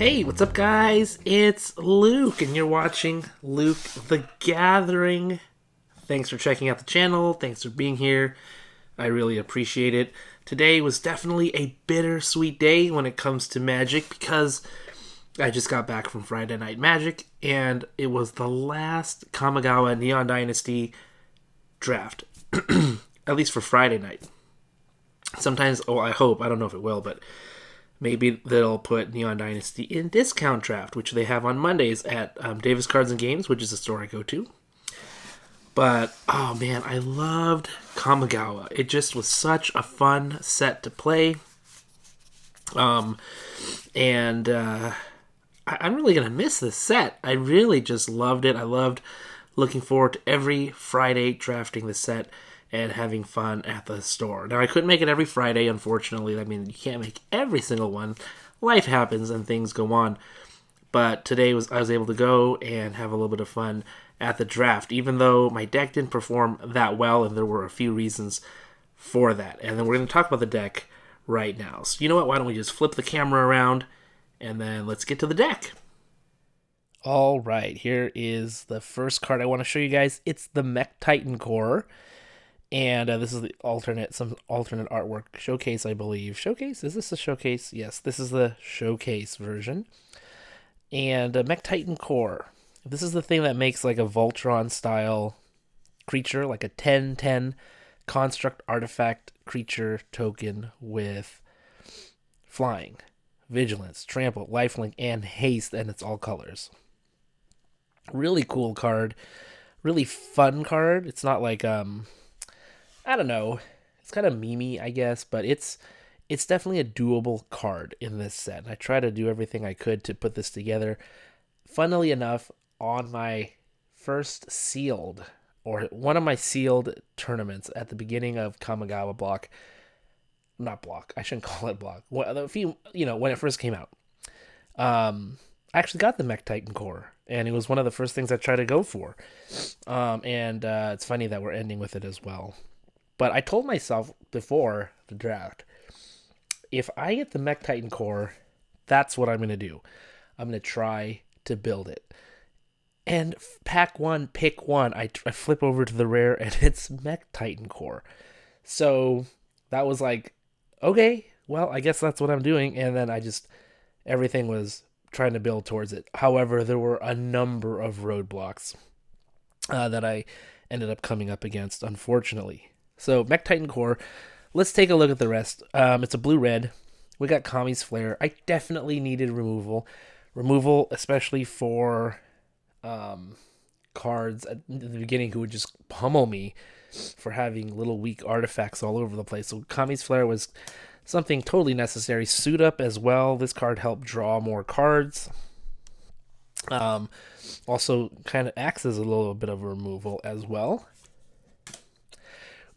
Hey, what's up, guys? It's Luke, and you're watching Luke the Gathering. Thanks for checking out the channel. Thanks for being here. I really appreciate it. Today was definitely a bittersweet day when it comes to Magic because I just got back from Friday Night Magic, and it was the last Kamigawa Neon Dynasty draft, at least for Friday night. Sometimes, I hope, I don't know if it will, but maybe they'll put Neon Dynasty in discount draft, which they have on Mondays at Davis Cards and Games, which is a store I go to. But, oh man, I loved Kamigawa. It just was such a fun set to play. I'm really going to miss this set. I really just loved it. I loved looking forward to every Friday drafting the set and having fun at the store. Now, I couldn't make it every Friday, unfortunately. I mean, you can't make every single one. Life happens and things go on. But today I was able to go and have a little bit of fun at the draft, even though my deck didn't perform that well, and there were a few reasons for that. And then we're going to talk about the deck right now. So you know what? Why don't we just flip the camera around, and then let's get to the deck. All right, here is the first card I want to show you guys. It's the Mech Titan Core. And this is some alternate artwork showcase, I believe. Showcase? Is this a showcase? Yes, this is the showcase version. And Mech Titan Core. This is the thing that makes like a Voltron-style creature, like a 10/10 construct artifact creature token with flying, vigilance, trample, lifelink, and haste, and it's all colors. Really cool card. Really fun card. It's not like I don't know. It's kind of memey, I guess, but it's definitely a doable card in this set. And I try to do everything I could to put this together. Funnily enough, on my first sealed, or one of my sealed tournaments at the beginning of Kamigawa block, not block, I shouldn't call it block. Well, when it first came out, I actually got the Mech Titan Core, and it was one of the first things I tried to go for. It's funny that we're ending with it as well. But I told myself before the draft, if I get the Mech Titan Core, that's what I'm going to do. I'm going to try to build it. And pack one, pick one, I flip over to the rare, and it's Mech Titan Core. So that was like, okay, well, I guess that's what I'm doing. And then everything was trying to build towards it. However, there were a number of roadblocks that I ended up coming up against, unfortunately. So, Mech Titan Core, let's take a look at the rest. It's a blue-red. We got Kami's Flare. I definitely needed removal. Removal, especially for cards at the beginning who would just pummel me for having little weak artifacts all over the place. So, Kami's Flare was something totally necessary. Suit Up as well. This card helped draw more cards. Also, kind of acts as a little bit of a removal as well.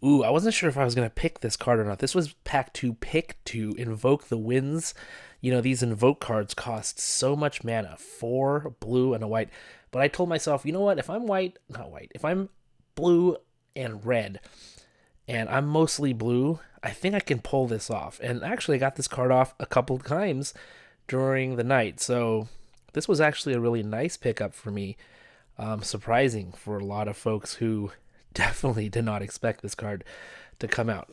Ooh, I wasn't sure if I was going to pick this card or not. This was pack 2, pick 2, Invoke the Winds. You know, these Invoke cards cost so much mana. 4 blue and a white. But I told myself, you know what? If I'm if I'm blue and red, and I'm mostly blue, I think I can pull this off. And actually, I got this card off a couple times during the night. So this was actually a really nice pickup for me. Surprising for a lot of folks who definitely did not expect this card to come out.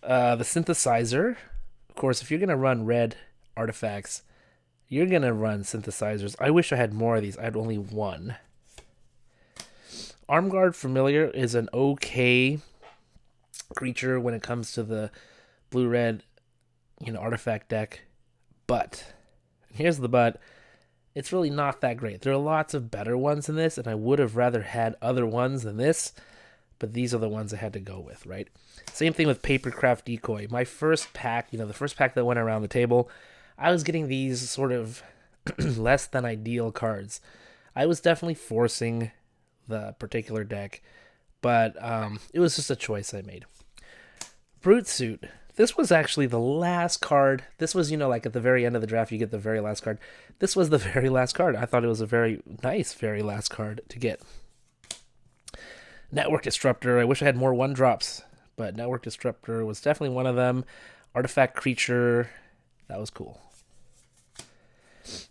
The Synthesizer. Of course, if you're going to run red artifacts, you're going to run synthesizers. I wish I had more of these. I had only one. Armguard Familiar is an okay creature when it comes to the blue-red, artifact deck. But, here's the but, it's really not that great. There are lots of better ones than this, and I would have rather had other ones than this, but these are the ones I had to go with, right? Same thing with Papercraft Decoy. My first pack, the first pack that went around the table, I was getting these sort of less than ideal cards. I was definitely forcing the particular deck, but it was just a choice I made. Brute Suit. This was actually the last card. This was, like at the very end of the draft, you get the very last card. This was the very last card. I thought it was a very nice, very last card to get. Network Disruptor. I wish I had more 1-drops, but Network Disruptor was definitely one of them. Artifact Creature. That was cool.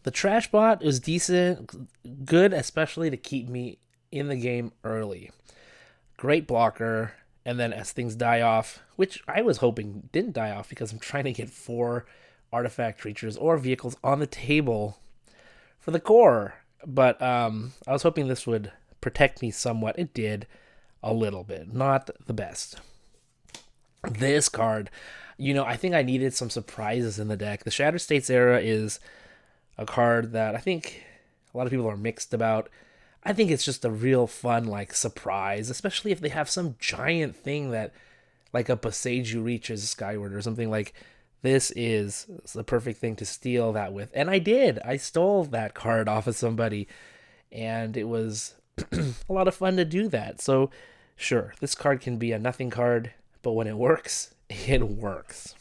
The trash bot is decent, good, especially to keep me in the game early. Great blocker, and then as things die off, which I was hoping didn't die off because I'm trying to get 4 artifact creatures or vehicles on the table for the core. But I was hoping this would protect me somewhat. It did a little bit, not the best. This card, I think I needed some surprises in the deck. The Shattered States era is a card that I think a lot of people are mixed about. I think it's just a real fun, like, surprise, especially if they have some giant thing that, like a Boseiju reaches skyward or something. Like, this is the perfect thing to steal that with. And I did. I stole that card off of somebody, and it was a lot of fun to do that. So, sure, this card can be a nothing card, but when it works, it works.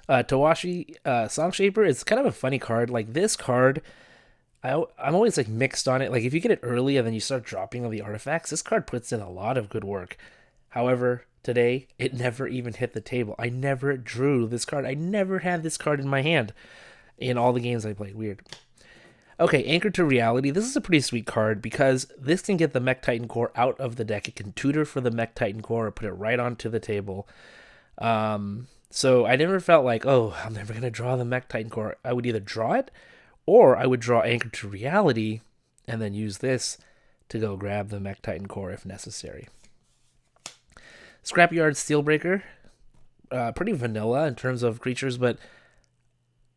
Tawashi Song Shaper is kind of a funny card. Like, this card, I'm always like mixed on it. Like, if you get it early and then you start dropping all the artifacts, this card puts in a lot of good work. However, today, it never even hit the table. I never drew this card. I never had this card in my hand in all the games I played. Weird. Okay, Anchored to Reality. This is a pretty sweet card because this can get the Mech Titan core out of the deck. It can tutor for the Mech Titan core or put it right onto the table. So I never felt like, oh, I'm never going to draw the Mech Titan core. I would either draw it or I would draw Anchored to Reality and then use this to go grab the Mech Titan core if necessary. Scrapyard Steelbreaker. Pretty vanilla in terms of creatures, but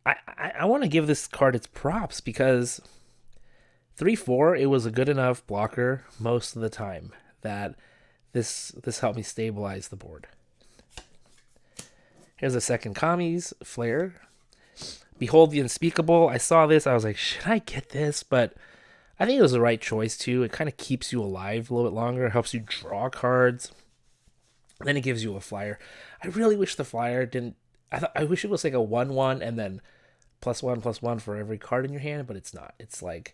I want to give this card its props because 3/4, it was a good enough blocker most of the time that this helped me stabilize the board. Here's a second Kami's Flare. Behold the Unspeakable. I saw this. I was like, should I get this? But I think it was the right choice too. It kind of keeps you alive a little bit longer. It helps you draw cards. Then it gives you a flyer. I really wish the flyer didn't. I wish it was like a 1/1 and then +1/+1 for every card in your hand, but it's not. It's like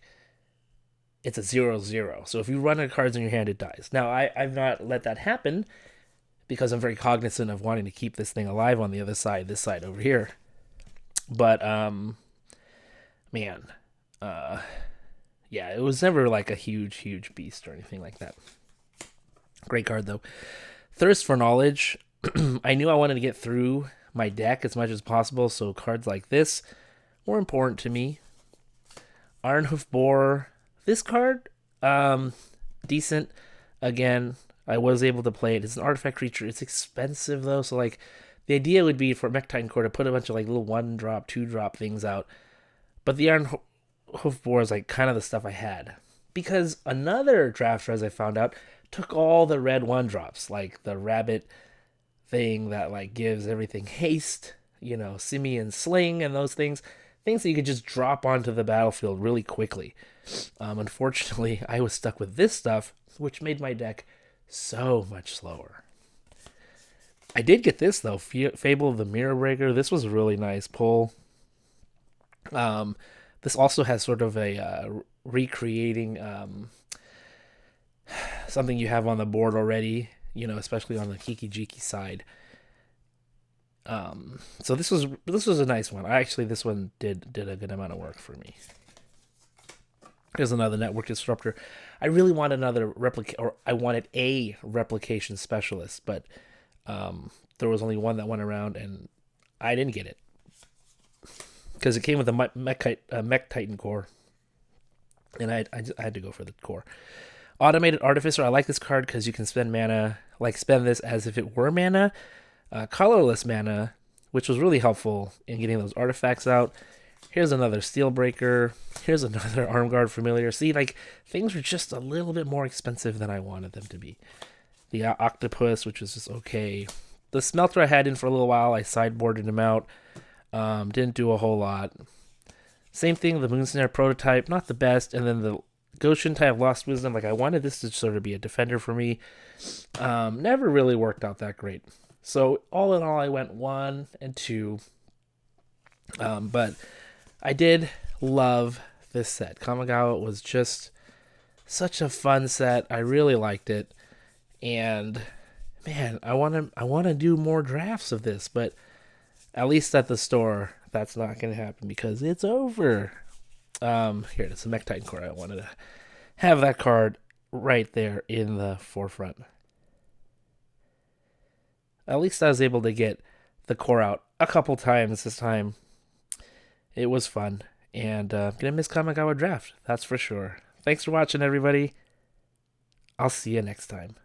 it's a 0/0. So if you run out of cards in your hand, it dies. Now I've not let that happen because I'm very cognizant of wanting to keep this thing alive on the other side, this side over here. But man, yeah, it was never like a huge beast or anything like that. Great card though. Thirst for Knowledge. I knew I wanted to get through my deck as much as possible, so cards like this were important to me. Ironhoof Boar. This card, decent. Again, I was able to play it. It's an artifact creature. It's expensive though, so like the idea would be for Mech Titan core to put a bunch of like little 1-drop, 2-drop things out. But the Ironhoof Boar is like kind of the stuff I had. Because another drafter, as I found out, took all the red 1-drops, like the rabbit thing that like gives everything haste, Simian Sling and those things that you could just drop onto the battlefield really quickly. Unfortunately, I was stuck with this stuff, which made my deck so much slower. I did get this though, Fable of the Mirror Breaker. This was a really nice pull. This also has sort of a recreating something you have on the board already, especially on the Kiki Jiki side. So this was a nice one. This one did a good amount of work for me. Here's another Network Disruptor. I really want another I wanted a replication specialist, but there was only one that went around, and I didn't get it because it came with a Mech Titan core, and I had to go for the core. Automated Artificer. I like this card because you can spend mana, like spend this as if it were mana, colorless mana, which was really helpful in getting those artifacts out. Here's another Steelbreaker. Here's another Armguard Familiar. See, like, things were just a little bit more expensive than I wanted them to be. The Octopus, which was just okay. The Smelter I had in for a little while. I sideboarded him out. Didn't do a whole lot. Same thing, the Moonsnare Prototype. Not the best. And then the Goshen Tie of Lost Wisdom. Like, I wanted this to sort of be a defender for me. Never really worked out that great. So, all in all, I went 1 and 2. But I did love this set. Kamigawa was just such a fun set. I really liked it. And man, I want to do more drafts of this, but At least at the store, that's not going to happen because it's over. Here it is, the Mech Titan core. I wanted to have that card right there in the forefront. At least I was able to get the core out a couple times this time. It was fun. And I'm going to miss Kamigawa Draft, that's for sure. Thanks for watching, everybody. I'll see you next time.